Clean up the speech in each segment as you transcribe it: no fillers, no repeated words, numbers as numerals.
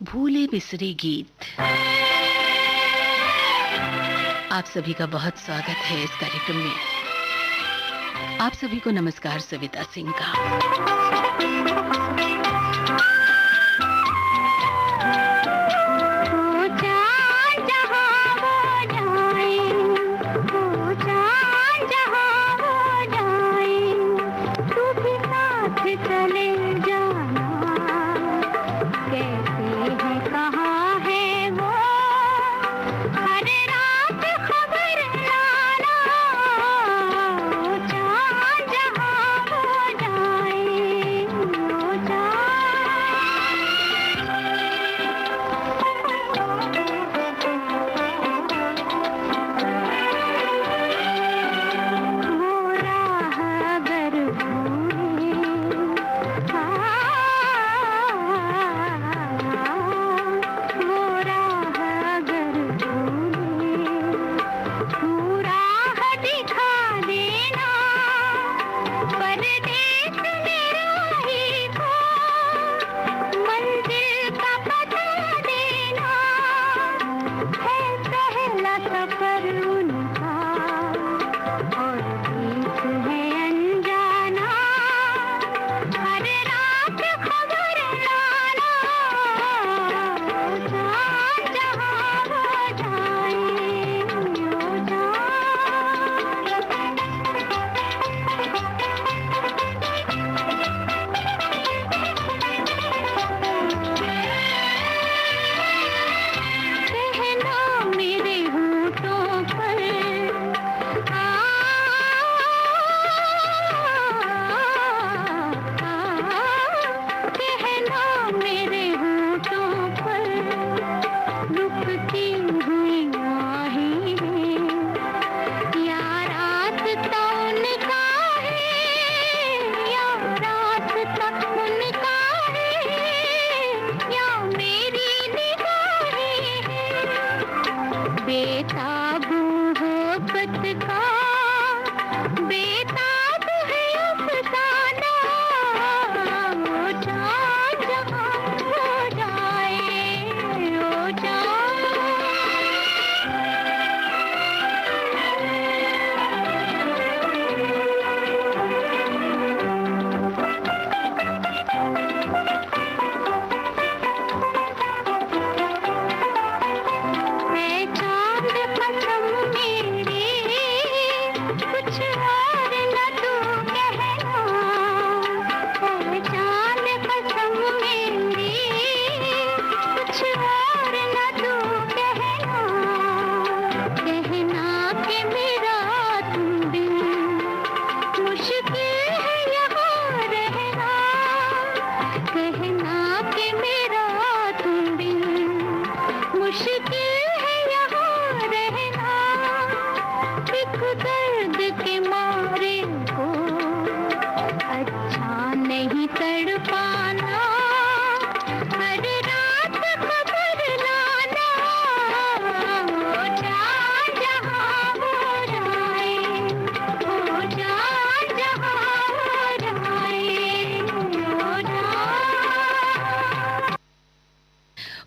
भूले बिसरे गीत। आप सभी का बहुत स्वागत है इस कार्यक्रम में। आप सभी को नमस्कार सविता सिंह का।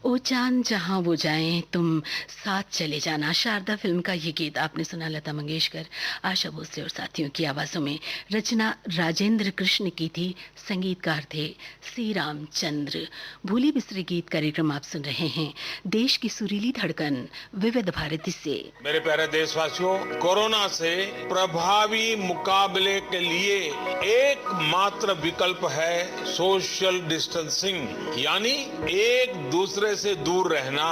ओ चांद जहां वो जाएं तुम साथ चले जाना, शारदा फिल्म का ये गीत आपने सुना। लता मंगेशकर, आशा भोसले और साथियों की आवाजों में। रचना राजेंद्र कृष्ण की थी, संगीतकार थे सी रामचंद्र। भूले बिसरे गीत कार्यक्रम आप सुन रहे हैं देश की सुरीली धड़कन विविध भारती से। मेरे प्यारे देशवासियों, कोरोना से प्रभावी मुकाबले के लिए एकमात्र विकल्प है सोशल डिस्टेंसिंग, यानी एक दूसरे से दूर रहना,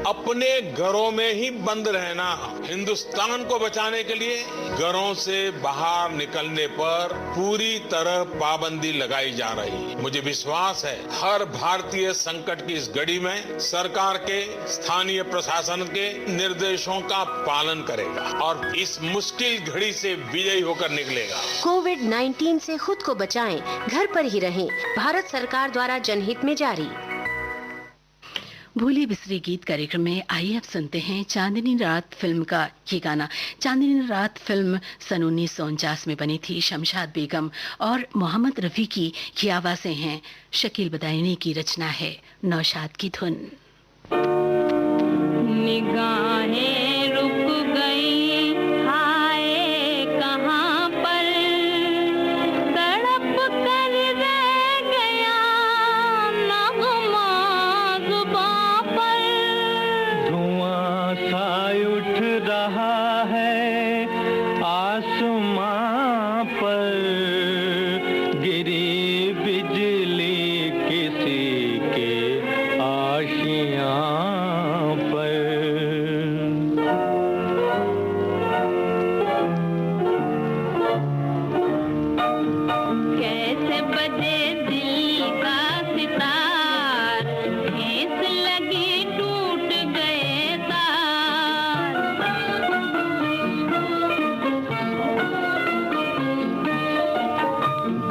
अपने घरों में ही बंद रहना। हिंदुस्तान को बचाने के लिए घरों से बाहर निकलने पर पूरी तरह पाबंदी लगाई जा रही है। मुझे विश्वास है हर भारतीय संकट की इस घड़ी में सरकार के, स्थानीय प्रशासन के निर्देशों का पालन करेगा और इस मुश्किल घड़ी से विजयी होकर निकलेगा। कोविड-19 से खुद को बचाएं, घर पर ही रहें। भारत सरकार द्वारा जनहित में जारी। भूली बिसरी गीत कार्यक्रम में आइए अब सुनते हैं चांदनी रात फिल्म का ये गाना। चांदनी रात फिल्म सन 1949 में बनी थी। शमशाद बेगम और मोहम्मद रफ़ी की ये आवाज़ें हैं। शकील बदायूनी की रचना है, नौशाद की धुन। निगाहें रुक गई, हाय कहाँ पर तड़प कर रह गया नगमा जुबां पर। धुआं सा उठ रहा है आसमां पर, गिरी बिजली किसी के आशियां पर। कैसे बजे दिल का सितार, ठेस लगी टूट गए तार।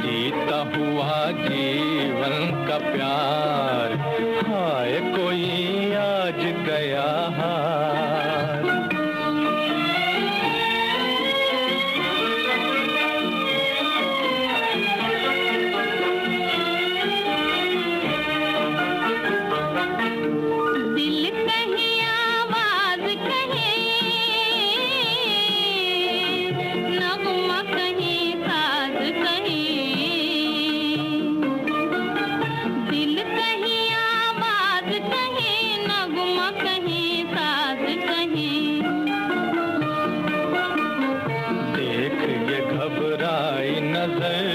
जीता हुआ जीवन का प्यार, हाय कोई आज गया हार। दिल कहीं आवाज कहे, नगमा कहीं साज कहीं। दिल कहीं आवाज कहे, नगमा कहीं साज कहीं। देख ये घबराई नजर,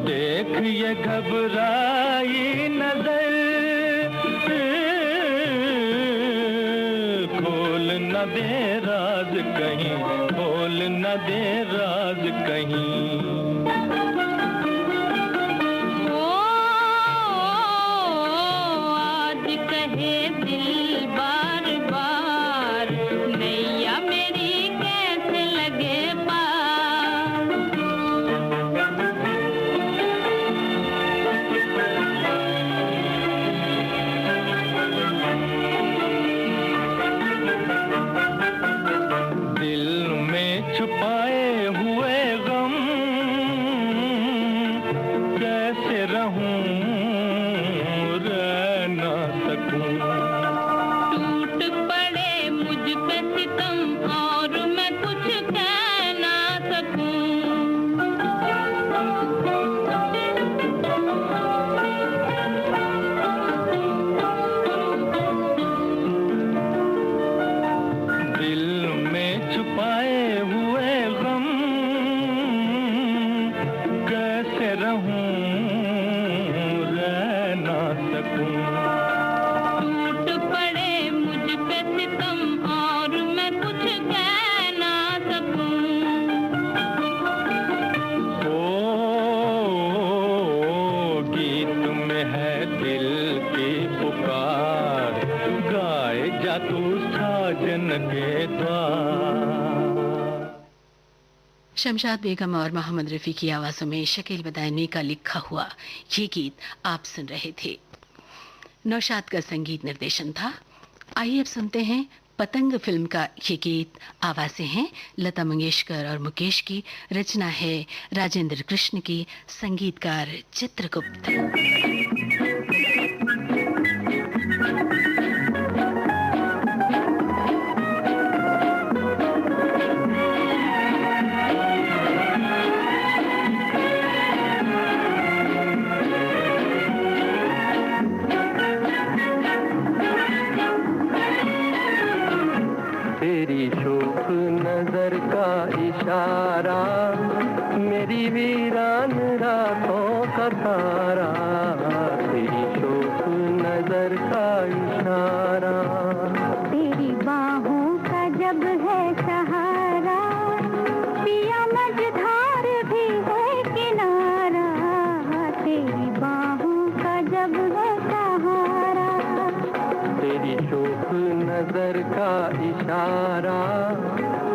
देख ये घबराई नजर, खोल न दे राज कहीं, खोल न दे राज कहीं। ओ आज कहे दिल बार बार, नैया मेरी कैसे लगे पार। दिल में छुपाए हुए गम, कैसे रहूं रह ना सकूं। टूट पड़े मुझ पे सितम और मैं कुछ कह ना सकूं। दिल में छुपाए हुए गम, कैसे रहूं रह ना सकूं। टूट पड़े मुझ पे सितम और मैं कुछ कह ना सकूं। ओ गीत में है दिल की पुकार, गाए जा तू साजन के द्वार। शमशाद बेगम और मोहम्मद रफ़ी की आवाज़ों में शकील बदायूनी का लिखा हुआ ये गीत आप सुन रहे थे। नौशाद का संगीत निर्देशन था। आइए अब सुनते हैं पतंग फिल्म का ये गीत। आवाज़ें हैं लता मंगेशकर और मुकेश की, रचना है राजेंद्र कृष्ण की, संगीतकार चित्रगुप्त। तेरी शोख नजर का इशारा, मेरी वीरान रातों का तारा। तेरी शोख नजर का इशारा, तेरी बाहों का जब है सहारा, पिया मझधार भी है किनारा। तेरी बाहों का जब है सहारा, तेरी शोख नजर का इशारा,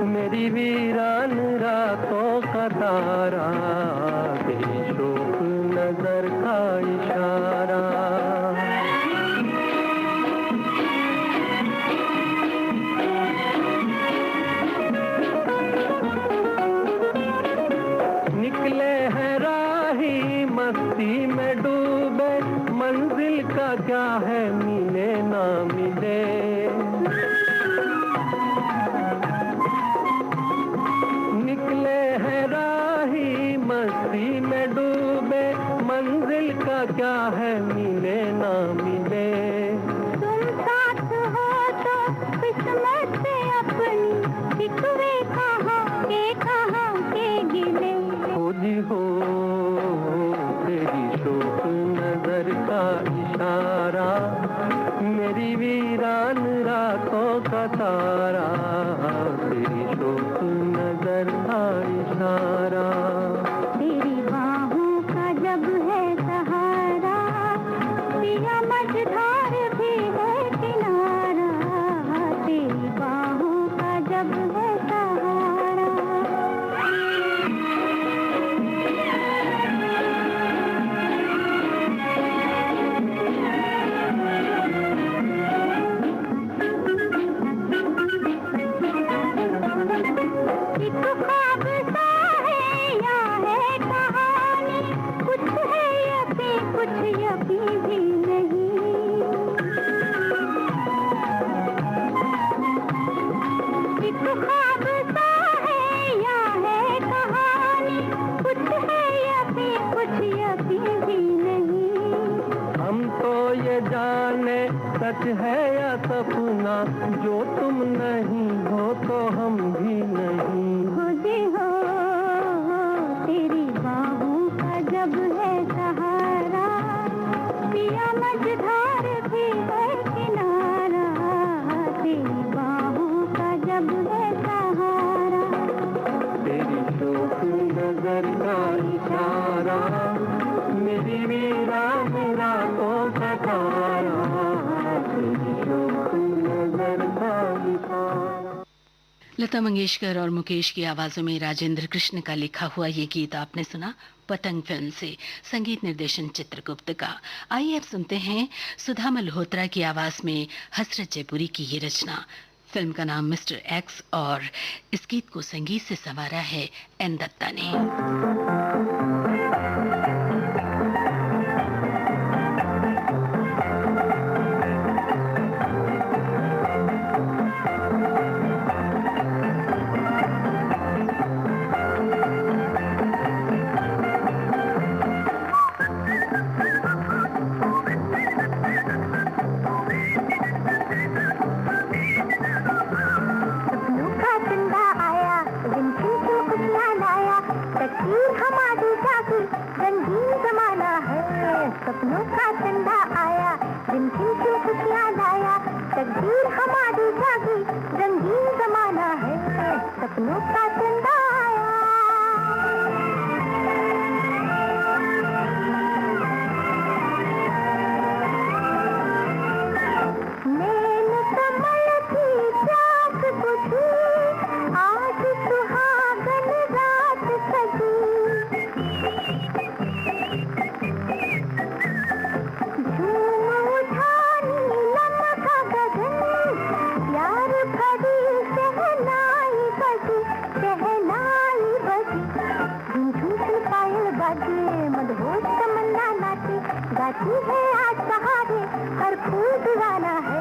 मेरी वीरान रातों का तारा। तेरी शोख नजर का मस्ती में डूबे मंजिल का क्या है मिले ना मिले निकले हैं राही मस्ती में डूबे मंजिल का क्या है मिले ना मिले तुम साथ हो तो किस्मत से अपनी शिकवे कहाँ के गिले खोजी हो तेरी शोक नजर का इशारा मेरी वीरान रातों का तारा तेरी शोक नजर का इशारा तेरी बाहों का जब है सहारा पिया मझधार भी है किनारा तेरी बाहों का जब है सहारा एक ख्वाब सा है या है कहानी कुछ है यकीन कुछ यकीन भी नहीं एक ख्वाब सा है या है कहानी कुछ है यकीन कुछ यकीन भी नहीं हम तो ये जाने सच है या सपना जो तुम नहीं हो तो हम भी नहीं खुदी हो तेरी बाहों का जब है सहारा पिया मझधार भी है किनारा तेरी बाहों का जब है सहारा तेरी शोक नजर का इशारा मेरी वीरान रातों का तारा तेरी शोक नजर का इशारा लता मंगेशकर और मुकेश की आवाजों में राजेंद्र कृष्ण का लिखा हुआ ये गीत आपने सुना पतंग फिल्म से। संगीत निर्देशन चित्रगुप्त का। आइए अब सुनते हैं सुधा मल्होत्रा की आवाज में हसरत जयपुरी की ये रचना। फिल्म का नाम मिस्टर एक्स और इस गीत को संगीत से संवारा है एन दत्ता ने। सपनों का चंदा आया रिमझिम क्यों खुशियाँ लाया तकदीर हमारी जागी रंगीन जमाना है सपनों का चंदा आया मैंने कमल की चाक बुझी आज सुहागन रात सजी गाती है आज सहारे हर फूल दीवाना है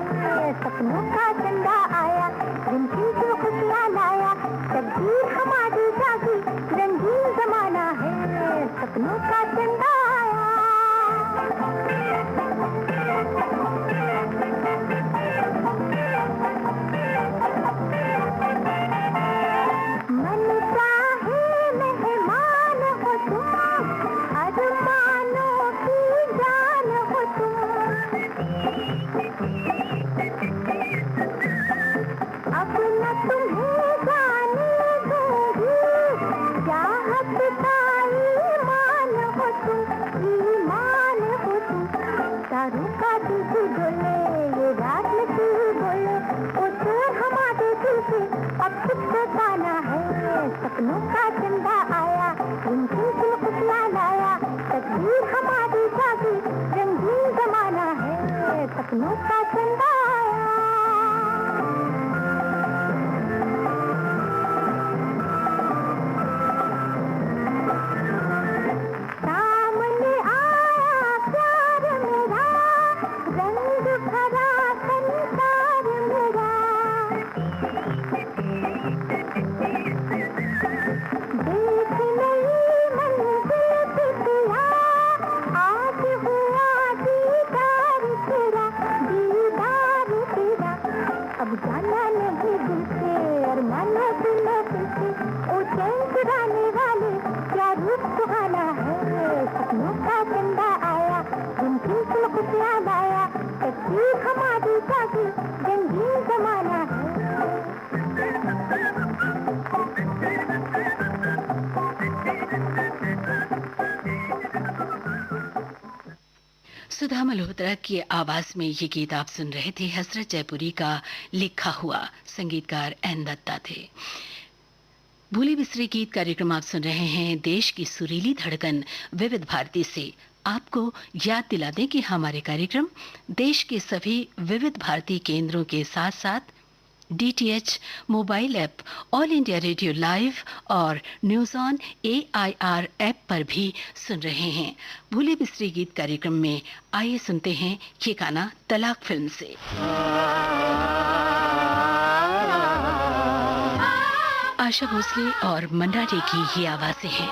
सपनों का चंदा आया रिमझिम क्यों खुशियाँ लाया तकदीर हमारी जागी रंगीन जमाना है सपनों का चंदा आया मन चाहे मेहमान हो तुम अरमानों की जान हो तुम अब न तुम्हें जाने दूंगी चाहत का ईमान हो तुम तारों का दिल डोले ये रात नसीब बोले वो चोर हमारे दिल से अब कुछ बताना है सपनों का चंदा आया रिमझिम क्यों खुशियाँ लाया तकदीर हमारी जागी रंगीन जमाना है सपनों का चंदा आया सामने आ सुधा मल्होत्रा की आवाज में ये गीत आप सुन रहे थे। हसरत जयपुरी का लिखा हुआ, संगीतकार एन दत्ता थे। भूले बिसरे गीत कार्यक्रम आप सुन रहे हैं। देश की सुरीली धड़कन विविध भारती से आपको याद दिला दें कि हमारे कार्यक्रम देश के सभी विविध भारती केंद्रों के साथ साथ DTH mobile app, all India radio live और न्यूज ऑन AIR ऐप पर भी सुन रहे हैं। भूले बिसरे गीत कार्यक्रम में आइए सुनते हैं ये गाना तलाक फिल्म से। आशा भोसले और मन्ना डे की ये आवाजें हैं।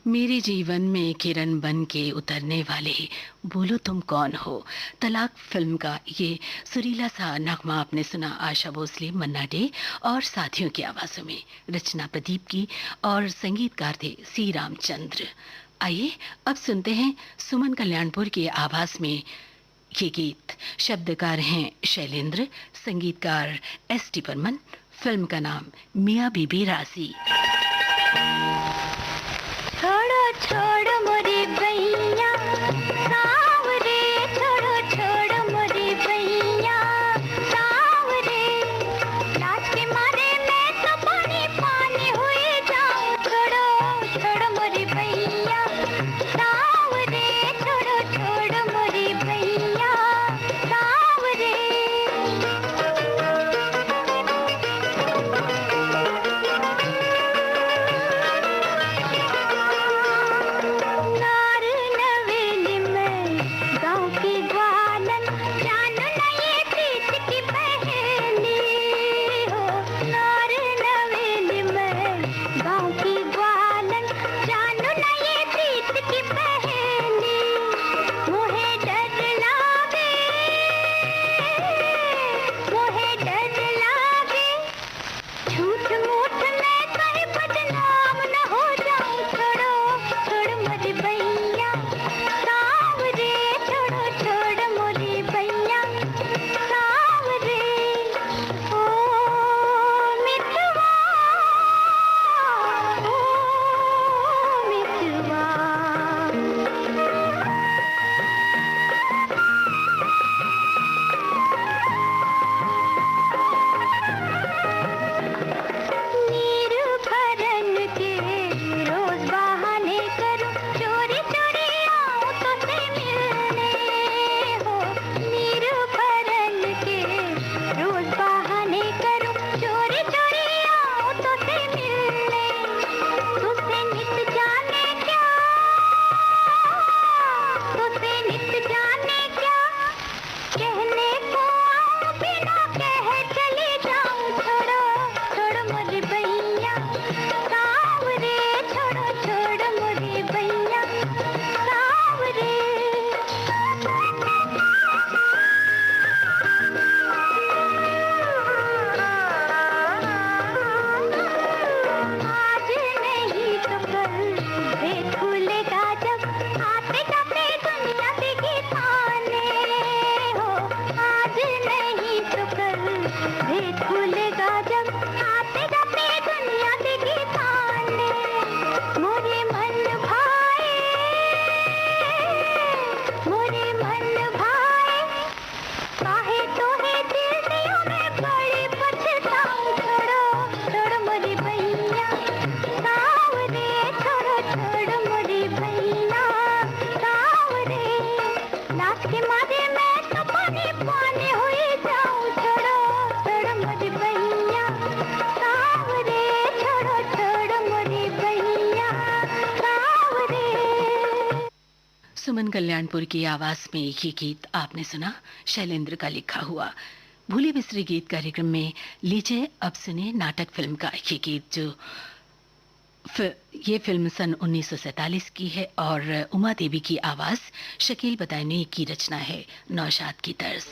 मेरे जीवन में किरण बन के उतरने वाले, बोलो तुम कौन हो। तलाक फिल्म का ये सुरीला सा नगमा आपने सुना आशा भोसले, मन्ना डे और साथियों की आवाजों में। रचना प्रदीप की और संगीतकार थे सी रामचंद्र। आइए अब सुनते हैं सुमन कल्याणपुर की आवाज में ये गीत। शब्दकार हैं शैलेंद्र, संगीतकार ST बर्मन। फिल्म का नाम मियाँ बीबी राजी। छोड़ो छोड़ो मोरी भैया सावरे, छोड़ो छोड़ो मोरी भैया सावरे, लाज के मारे मैं तो पानी पानी हुई जाऊं। छोड़ो छोड़ो मोरी भैया सावरे, छोड़ो छोड़ो मोरी भैया सावरे। सुमन कल्याणपुर की आवाज में ये गीत आपने सुना, शैलेंद्र का लिखा हुआ। भूली बिसरी गीत कार्यक्रम में लीजिए अब सुने नाटक फिल्म का ये गीत, जो ये फिल्म सन 1947 की है और उमा देवी की आवाज, शकील बदायूनी की रचना है, नौशाद की तर्ज।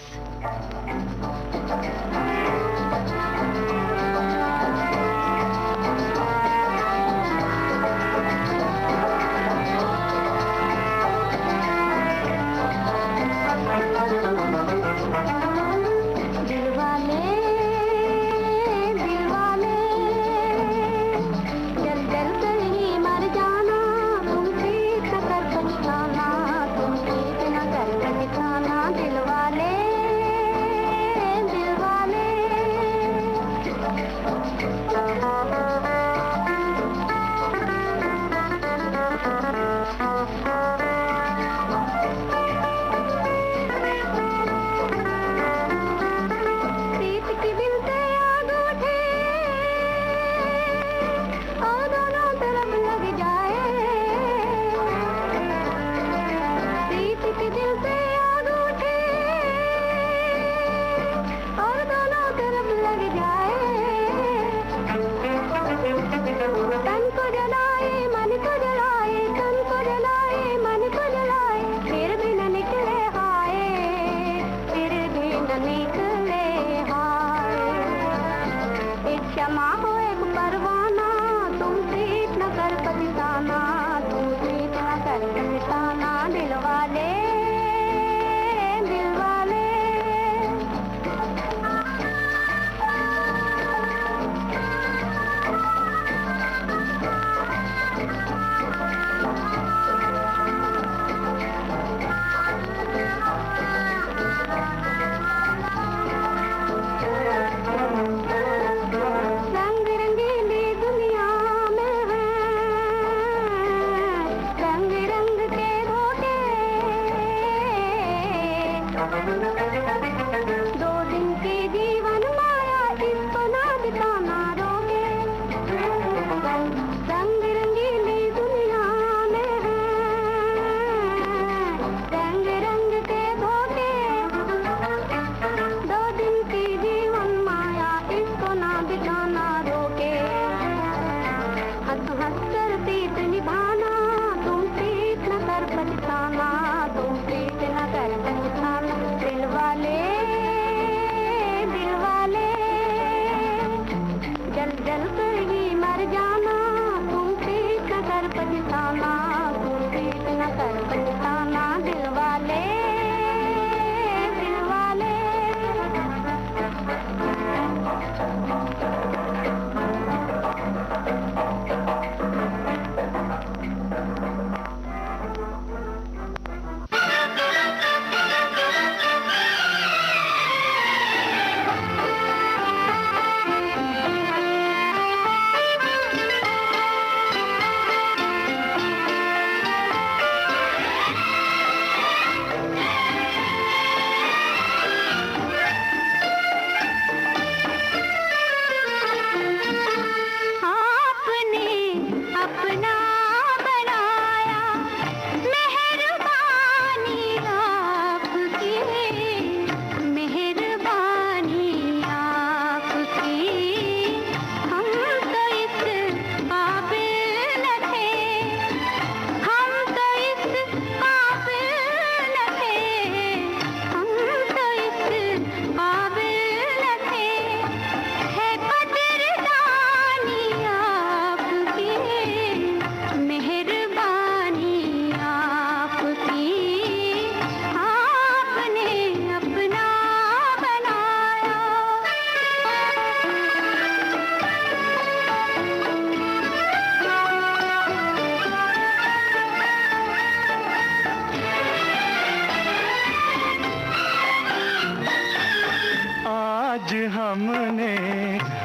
हमने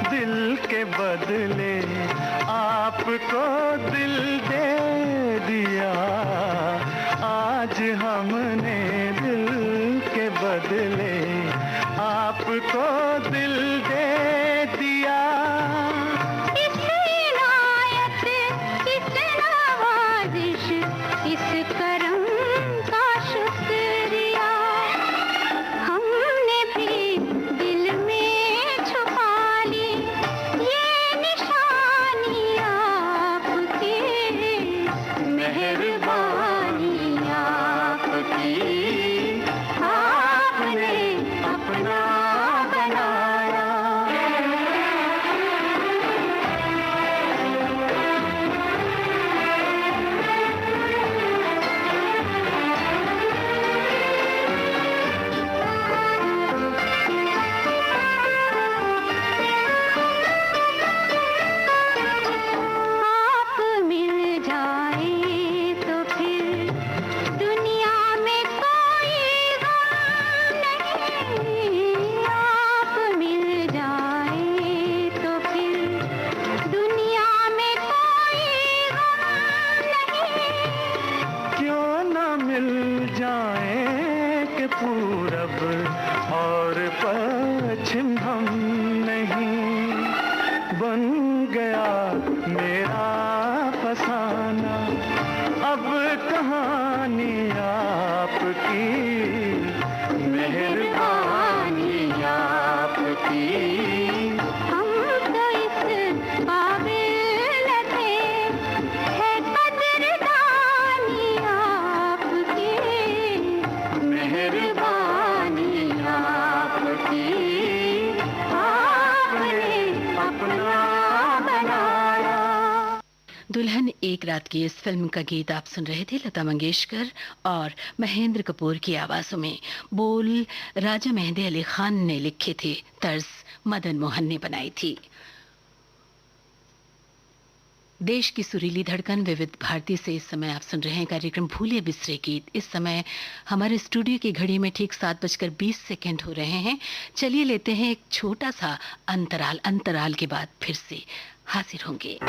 दिल के बदले आपको दिल दे दिया। आज हमने दिल के बदले आपको दिल दे दिया। इस इनायत, इस नवाजिश, इस करम पूरब और पश्चिम हम नहीं, बन गया मेरा फसाना अब कहानी आपकी, मेहरबानी आपकी। हम तो इस काबिल थे, है कदरदानी आपकी, मेहरबानी आपकी। आपने अपना बनाया। दुल्हन एक रात की इस फिल्म का गीत आप सुन रहे थे लता मंगेशकर और महेंद्र कपूर की आवाजों में। बोल राजा मेहंदी अली खान ने लिखे थे, तर्ज मदन मोहन ने बनाई थी। देश की सुरीली धड़कन विविध भारती से इस समय आप सुन रहे हैं कार्यक्रम भूले बिसरे गीत। इस समय हमारे स्टूडियो की घड़ी में ठीक 7:20 हो रहे हैं। चलिए लेते हैं एक छोटा सा अंतराल। अंतराल के बाद फिर से हाजिर होंगे।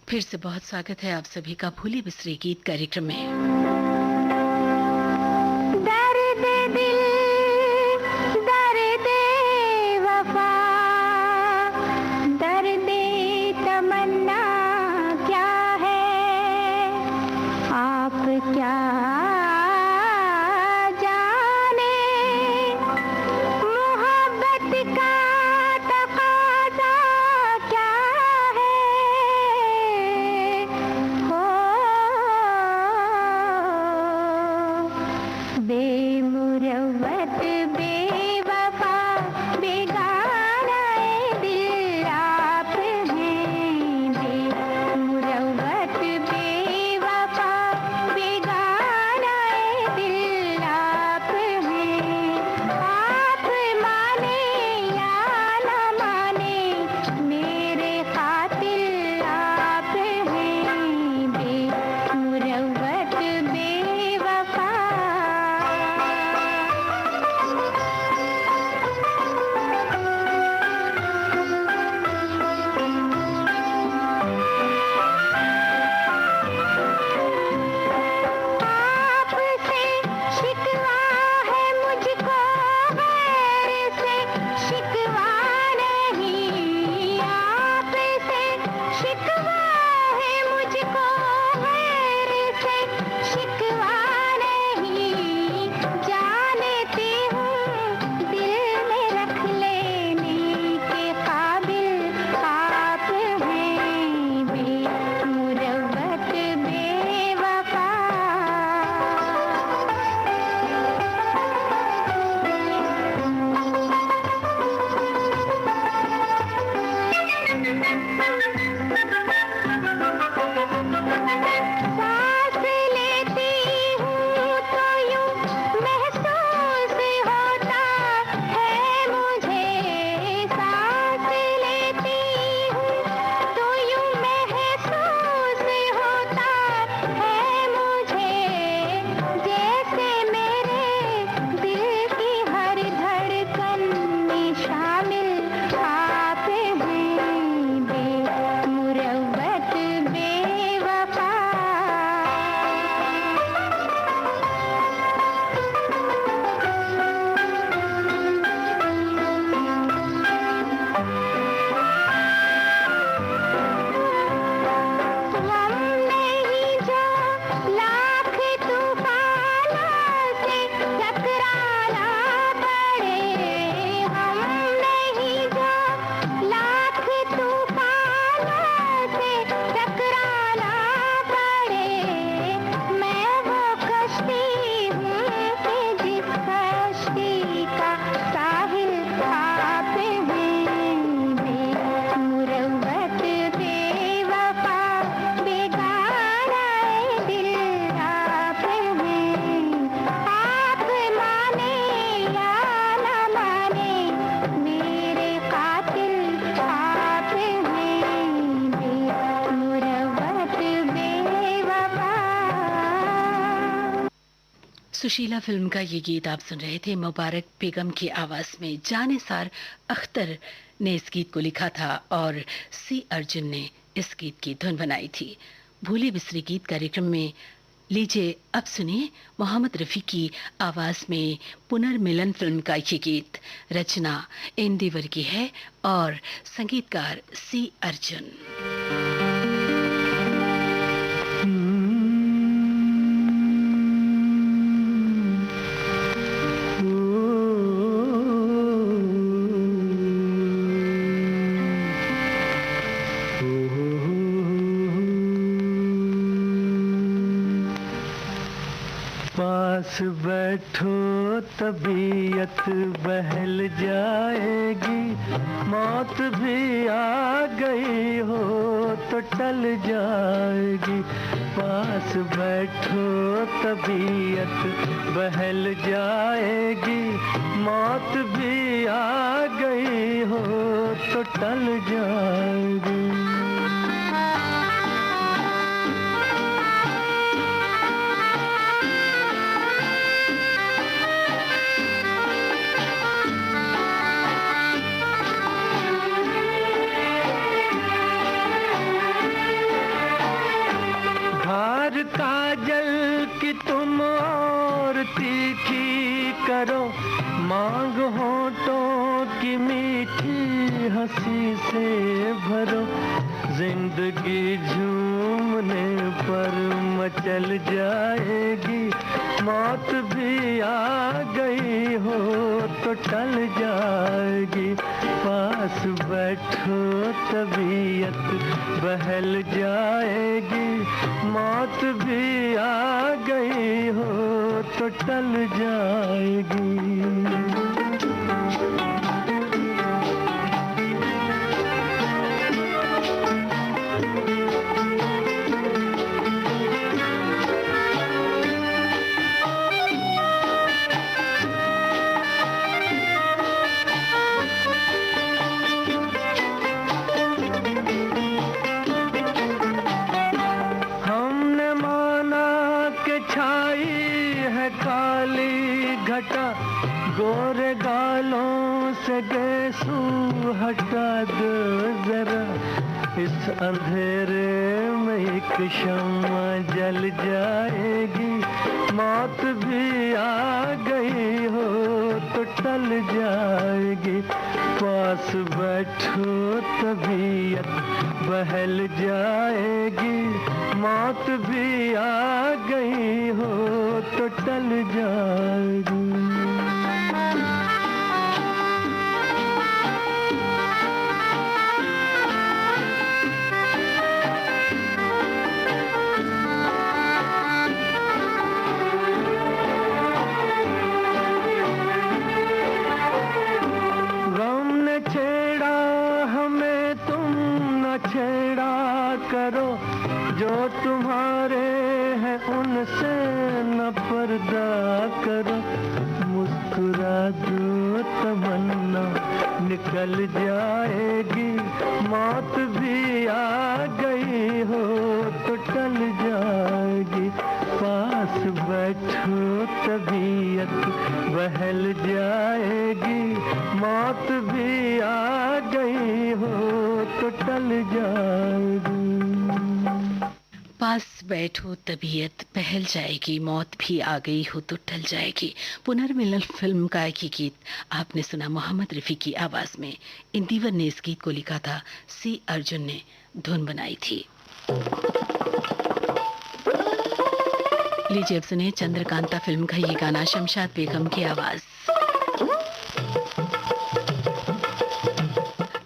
फिर से बहुत स्वागत है आप सभी का भूले बिसरे गीत कार्यक्रम में। दर्द दिल, दर्द वफा, दर्द तमन्ना क्या है, आप क्या जाने, मोहब्बत का तकाज़ा क्या है, हो सुशीला फिल्म का ये गीत आप सुन रहे थे मुबारक बेगम की आवाज में। जानिसार अख्तर ने इस गीत को लिखा था और सी अर्जुन ने इस गीत की धुन बनाई थी। भूली बिसरी गीत कार्यक्रम में लीजिए अब सुनिए मोहम्मद रफ़ी की आवाज में पुनर्मिलन फिल्म का ये गीत। रचना इंदिवर की है और संगीतकार सी अर्जुन। पास बैठो तबीयत बहल जाएगी, मौत भी आ गई हो तो टल जाएगी। पास बैठो तबीयत बहल जाएगी, मौत भी आ गई हो तो टल जाएगी। काजल की तुम और तीखी करो, मांग होठों की मीठी हंसी से भरो। जिंदगी झूमने पर मचल जाएगी, मौत भी आ गई हो तो टल जाएगी। पास बैठो तबीयत बहल जाएगी, मौत भी आ गई हो तो टल जाएगी। गोरे गालों से गेसू हटा दो जरा, इस अंधेरे में एक शम्मा जल जाएगी। मौत भी आ गई हो तो टल जाएगी। पास बैठो तबीयत बहल जाएगी, मौत भी आ गई हो तो टल जाएगी। छेड़ा करो, जो तुम्हारे हैं उनसे न पर्दा करो। मुस्कुरा दो तमन्ना निकल जाएगी, मौत भी आ गई हो तो टल जाएगी। पास बैठो तबीयत बहल जाएगी, मौत भी आ गई हो तो टल जाएगी। पास बैठो तबीयत बहल जाएगी, मौत भी आ गई हो तो टल जाएगी। पुनर्मिलन फिल्म का एक ही गीत आपने सुना मोहम्मद रफ़ी की आवाज में। इंदिवर ने इस गीत को लिखा था, सी अर्जुन ने धुन बनाई थी। लीजिए अब सुने चंद्रकांता फिल्म का ये गाना, शमशाद बेगम की आवाज।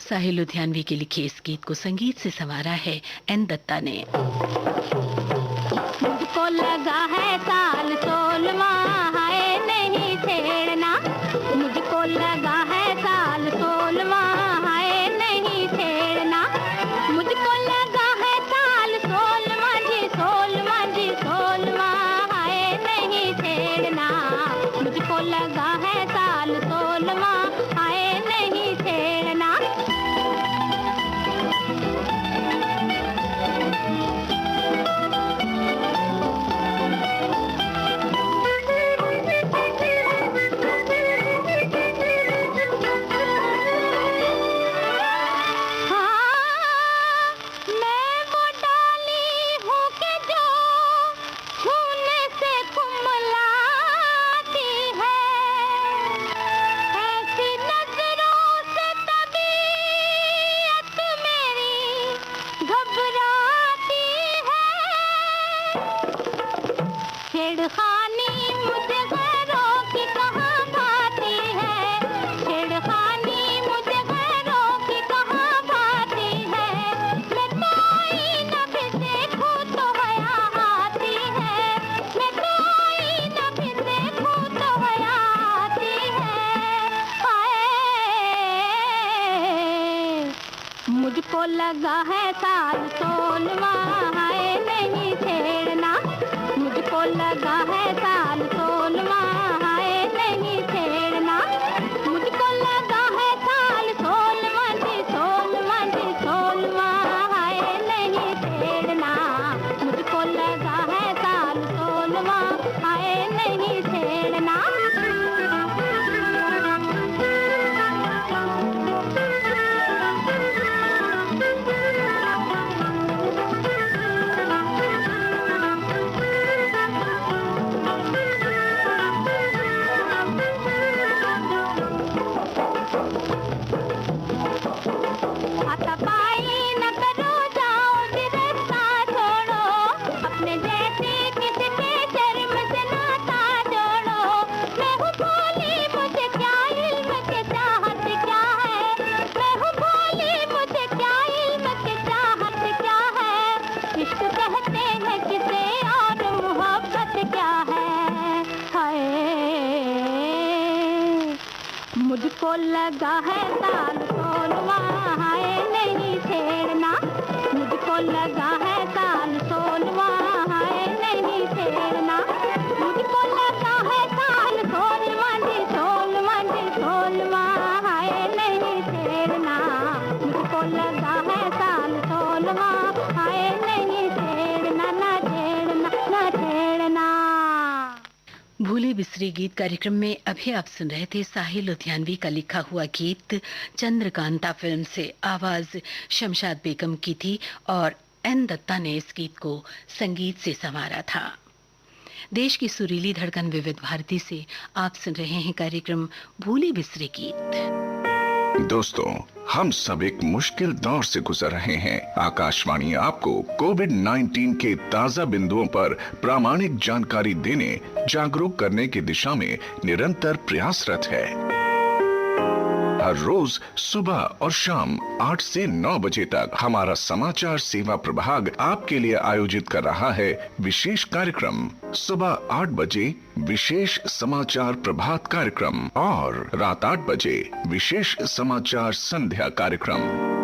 साहिल लुधियानवी के लिखे इस गीत को संगीत से संवारा है एन दत्ता ने। मुझको लगा है साल 16वां, हाय नहीं छेड़ना। मुझको लगा है साल 16वां, हाय नहीं छेड़ना। मुझको लगा है साल 16वां जी, 16वां जी, 16वां, हाय नहीं छेड़ना। मुझको लगा है साल 16वां, हाय नहीं छेड़ना। छेड़खानी मुझे गैरों की कहाँ भाती है, छेड़खानी मुझे गैरों की कहाँ भाती है, मैं कोई न भी देखूं तो हया आती है, मैं कोई न भी देखूं तो हया आती है। हाय मुझको लगा है साल 16वां, हाय नहीं छेड़ना, मुझको लगा है साल 16वां, हाय नहीं छेड़ना, मुझको लगा है साल 16वां जी 16वां जी 16वां, हाय नहीं छेड़ना, मुझको लगा है साल 16वां, हाय नहीं छेड़ना। हाथापाई न करो, जाओ जी रास्ता छोड़ो, अपने जैसे किसी के शर्म से नाता जोड़ो, मैं हूँ भोली मुझे क्या इल्म के चाहत क्या है, मैं हूँ भोली मुझे क्या इल्म के चाहत क्या है, इश्क कहते हैं किसे और मोहब्बत क्या है। हाय मुझको लगा है साल 16वां, हाय नहीं छेड़ना, मुझको लगा है साल 16वां, हाय नहीं छेड़ना, मुझको लगा है साल 16वां जी 16वां जी 16वां, हाय नहीं छेड़ना, मुझको लगा है साल 16वां, हाय नहीं छेड़ना, ना छेड़ना ना छेड़ना। भूले बिसरे गीत कार्यक्रम में अभी आप सुन रहे थे साहिल लुधियानवी का लिखा हुआ गीत चंद्रकांता फिल्म से। आवाज शमशाद बेगम की थी और एन दत्ता ने इस गीत को संगीत से संवारा था। देश की सुरीली धड़कन विविध भारती से आप सुन रहे हैं कार्यक्रम भूले बिसरे गीत। दोस्तों, हम सब एक मुश्किल दौर से गुजर रहे हैं। आकाशवाणी आपको कोविड-19 के ताजा बिंदुओं पर प्रामाणिक जानकारी देने, जागरूक करने की दिशा में निरंतर प्रयासरत है। हर रोज सुबह और शाम 8 से 9 बजे तक हमारा समाचार सेवा प्रभाग आपके लिए आयोजित कर रहा है विशेष कार्यक्रम। सुबह 8 बजे विशेष समाचार प्रभात कार्यक्रम और रात 8 बजे विशेष समाचार संध्या कार्यक्रम।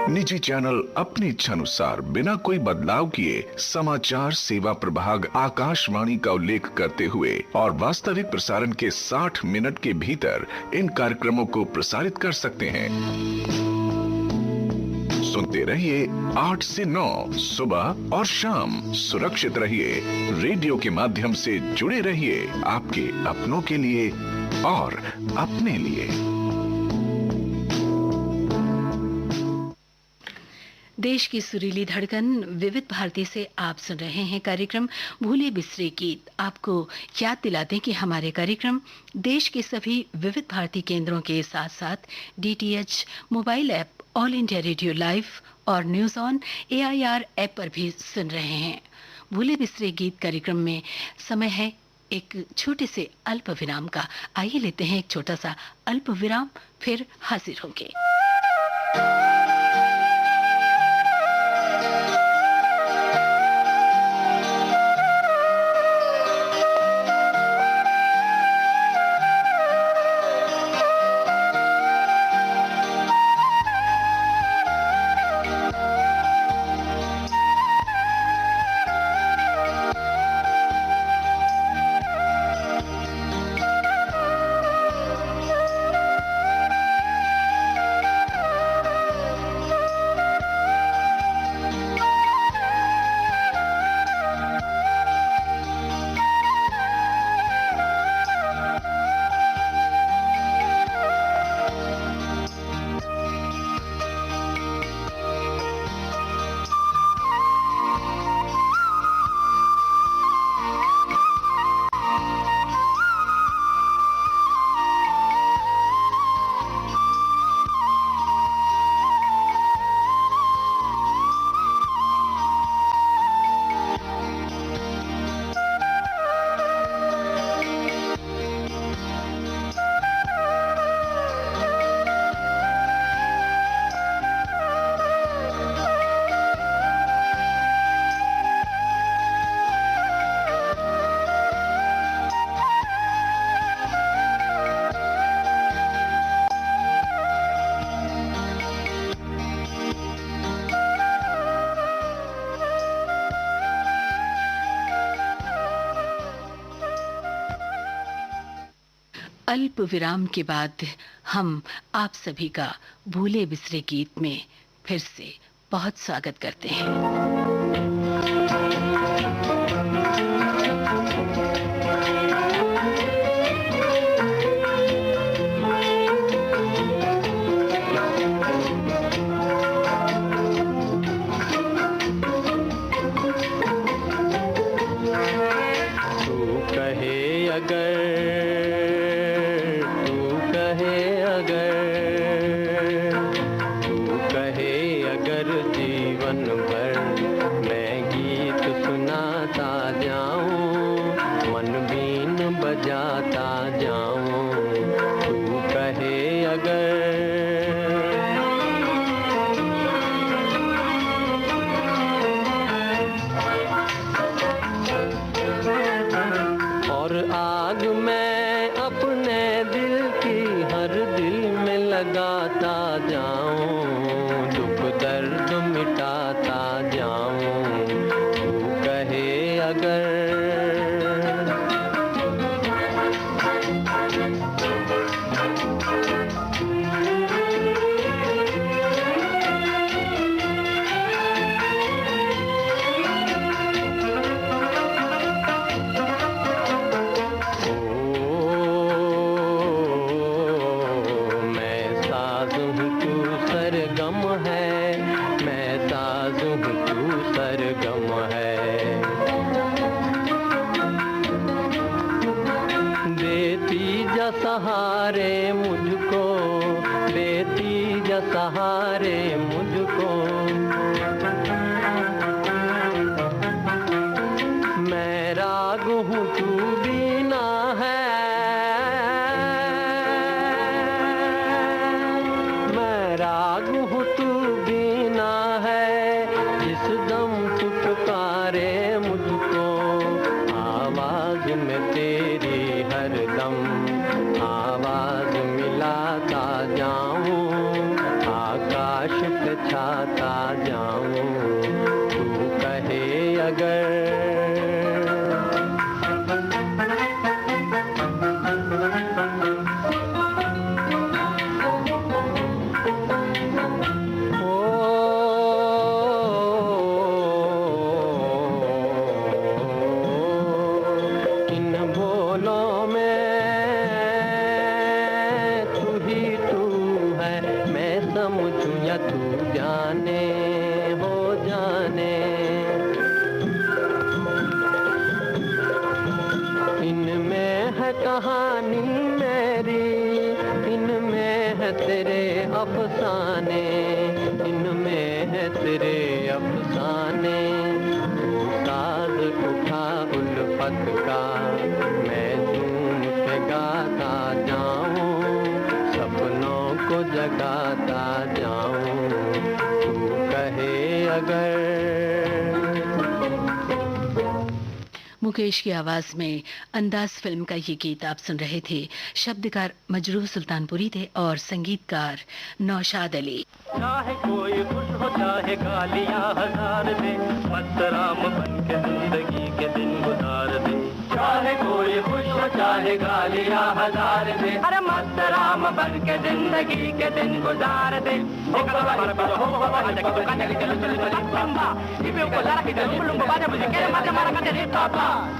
निजी चैनल अपनी इच्छानुसार बिना कोई बदलाव किए समाचार सेवा प्रभाग आकाशवाणी का उल्लेख करते हुए और वास्तविक प्रसारण के 60 मिनट के भीतर इन कार्यक्रमों को प्रसारित कर सकते हैं। सुनते रहिए 8 से 9 सुबह और शाम। सुरक्षित रहिए, रेडियो के माध्यम से जुड़े रहिए, आपके अपनों के लिए और अपने लिए। देश की सुरीली धड़कन विविध भारती से आप सुन रहे हैं कार्यक्रम भूले बिसरे गीत। आपको याद दिलाते हैं कि हमारे कार्यक्रम देश के सभी विविध भारती केंद्रों के साथ साथ DTH mobile app, all India radio live और न्यूज ऑन AIR ऐप पर भी सुन रहे हैं। भूले बिसरे गीत कार्यक्रम में समय है एक छोटे से अल्प विराम का। आइए लेते हैं एक छोटा सा अल्प विराम, फिर हाजिर होंगे। अल्प विराम के बाद हम आप सभी का भूले बिसरे गीत में फिर से बहुत स्वागत करते हैं। मुकेश की आवाज में अंदाज फिल्म का ये गीत आप सुन रहे थे। शब्दकार मजरूह सुल्तानपुरी थे और संगीतकार नौशाद अली। चाहे कोई खुश हो चाहे गालियां हजार दे, मस्त राम बन के जिंदगी के दिन गुजार दे। चाहे कोई खुश हो चाहे गालियां हजार दे, अरे मस्त राम बन के जिंदगी के दिन गुजार दे।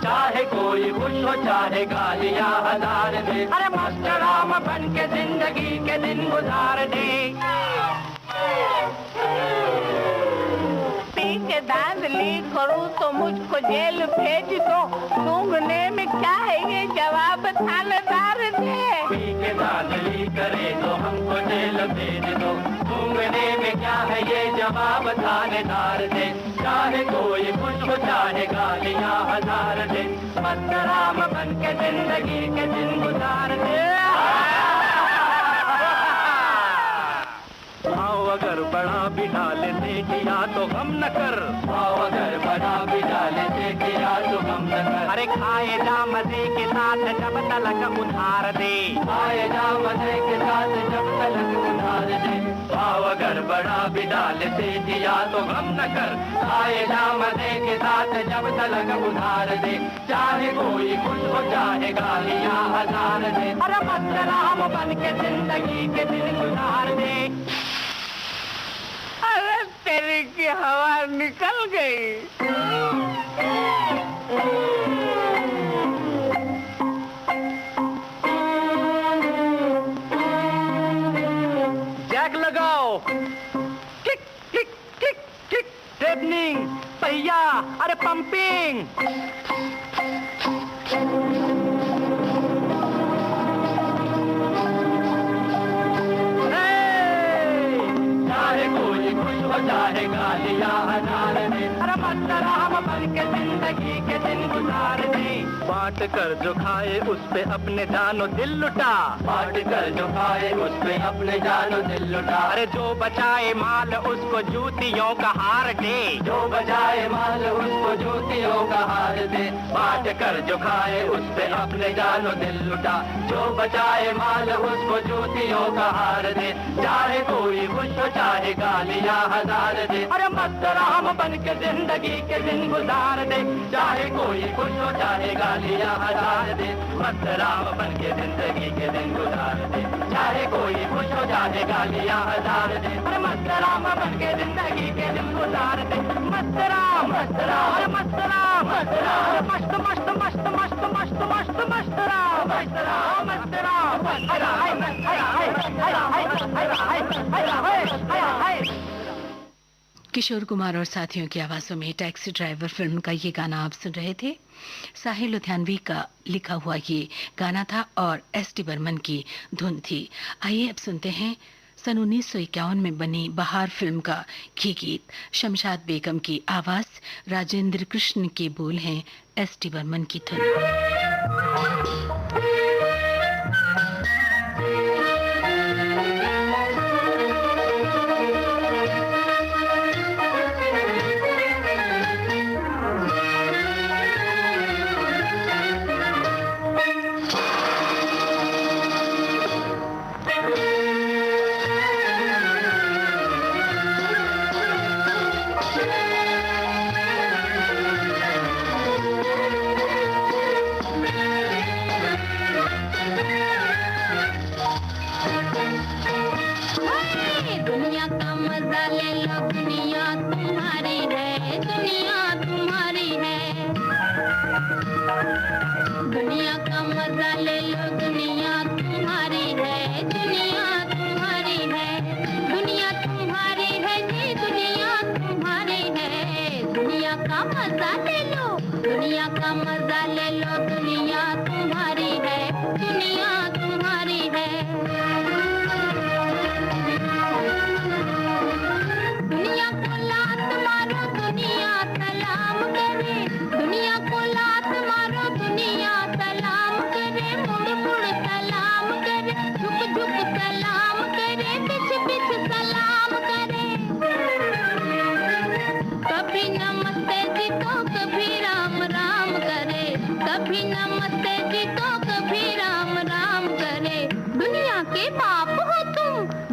चाहे कोई खुश हो चाहे गालियां हजार दे, अरे मस्त राम बन के जिंदगी के दिन गुजार दे। पी के धांधली करूं तो मुझको जेल भेज दो, सूंघने में क्या है ये जवाब थानेदार दे। पी के धांधली करे तो हमको जेल भेज दो, सूंघने में क्या है ये जवाब थानेदार दे। चाहे कोई खुश हो चाहे गालियां हजार दे, मस्त राम बन के जिंदगी के दिन गुजार दे। भाव अगर बड़ा भी डाले से किया तो गम न कर, भाव अगर बड़ा भी डाले से किया तो गम न कर। अरे खाए जा मजे के साथ जब तलक उधार दे, खाए जा मजे के साथ जब तलक उधार दे। भाव अगर बड़ा भी डाले से दिया तो गम न कर, आए जा मजे के साथ जब तलक उधार दे, चाहे कोई खुश हो चाहे गालियां हजार दे, अरे मस्त राम बन के जिंदगी के दिन गुजार दे। अरे तेरी की हवा निकल गई। जैक लगाओ, किक किक किक किक, टेपनिंग, पहिया, अरे पंपिंग। चाहे कोई खुश हो चाहे गालियां हजार दे, अरे मस्त राम बन के जिंदगी के दिन गुजार दे। बांट कर जो खाए उस पे अपने जानो दिल लुटा, बांट कर जो खाए उस पे अपने जानो दिल लुटा, अरे जो बचाए माल उसको जूतियों का हार दे, जो बचाए माल उसको जूतियों का हार दे, बांट कर जो खाए उस पे अपने जानो दिल लुटा, जो बचाए माल उसको जूतियों का हार दे, चाहे कोई खुश हो चाहे गालियां हजार दे, अरे मस्त राम बन के जिंदगी के दिन गुजार दे, चाहे कोई खुश हो चाहे गालियां हजार दे, मस्त राम बन के जिंदगी के दिन गुजार दे, चाहे कोई खुश हो चाहे गालियां हजार दे, अरे मस्त राम बन के जिंदगी के दिन गुजार दे, मस्त राम, अरे मस्त राम, मस्त मस्त मस्त मस्त मस्त मस्त मस्त राम, मस्त राम, मस्त राम, हाय हाय हाय हाय हाय हाय हाय हाय हाय। किशोर कुमार और साथियों की आवाज़ों में टैक्सी ड्राइवर फिल्म का ये गाना आप सुन रहे थे। साहिल लुधियानवी का लिखा हुआ ये गाना था और एस डी बर्मन की धुन थी। आइए अब सुनते हैं सन 1951 में बनी बहार फिल्म का ये गीत। शमशाद बेगम की आवाज़, राजेंद्र कृष्ण के बोल हैं, एस डी बर्मन की धुन।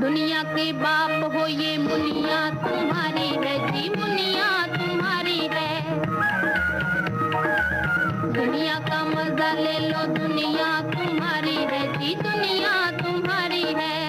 दुनिया के बाप हो ये मुनिया तुम्हारी है जी, मुनिया तुम्हारी है। दुनिया का मजा ले लो, दुनिया तुम्हारी है जी, दुनिया तुम्हारी है।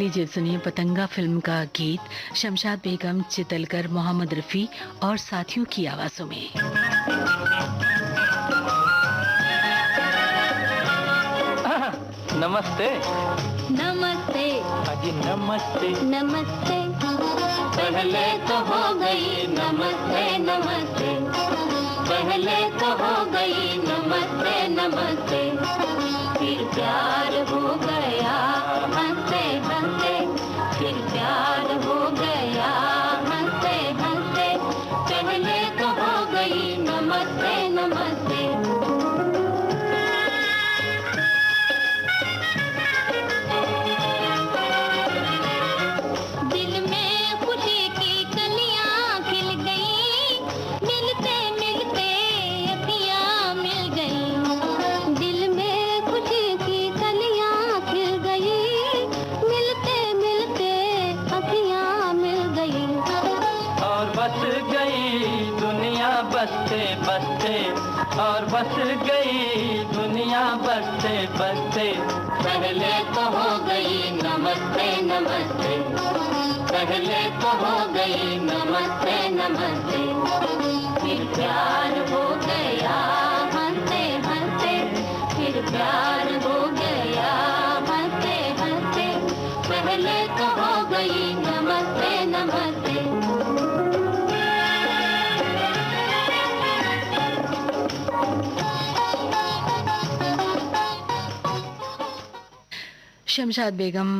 लीजिए सुनिए पतंगा फिल्म का गीत शमशाद बेगम, चितलकर, मोहम्मद रफी और साथियों की आवाजों में। नमस्ते। नमस्ते अजी नमस्ते। नमस्ते पहले तो हो गई नमस्ते नमस्ते, पहले तो हो गई नमस्ते नमस्ते, फिर प्यार हो गया हंसते हंसते, फिर प्यार हो गया हंसते हंसते, पहले तो हो गई नमस्ते नमस्ते। दिल में खुशी की कलियां खिल गई, मिलते मिलते अखियां मिल गई। दिल में खुशी की कलियां खिल गई, मिलते मिलते अखियां मिल गई। और बस गई दुनिया बसते बसते, और बस गई दुनिया बसते बसते, पहले तो हो गई नमस्ते नमस्ते, पहले तो हो गई नमस्ते नमस्ते, फिर प्यार हो गया हंसते हंसते, फिर प्यार हो गया हंसते हंसते, पहले तो हो गई नमस्ते नमस्ते। शमशाद बेगम,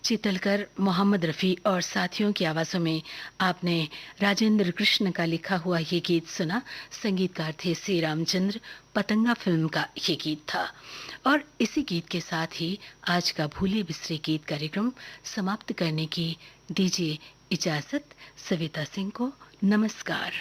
चितलकर, मोहम्मद रफ़ी और साथियों की आवाज़ों में आपने राजेंद्र कृष्ण का लिखा हुआ ये गीत सुना। संगीतकार थे सी रामचंद्र। पतंगा फिल्म का ये गीत था। और इसी गीत के साथ ही आज का भूले बिसरे गीत कार्यक्रम समाप्त करने की दीजिए इजाज़त। सविता सिंह को नमस्कार।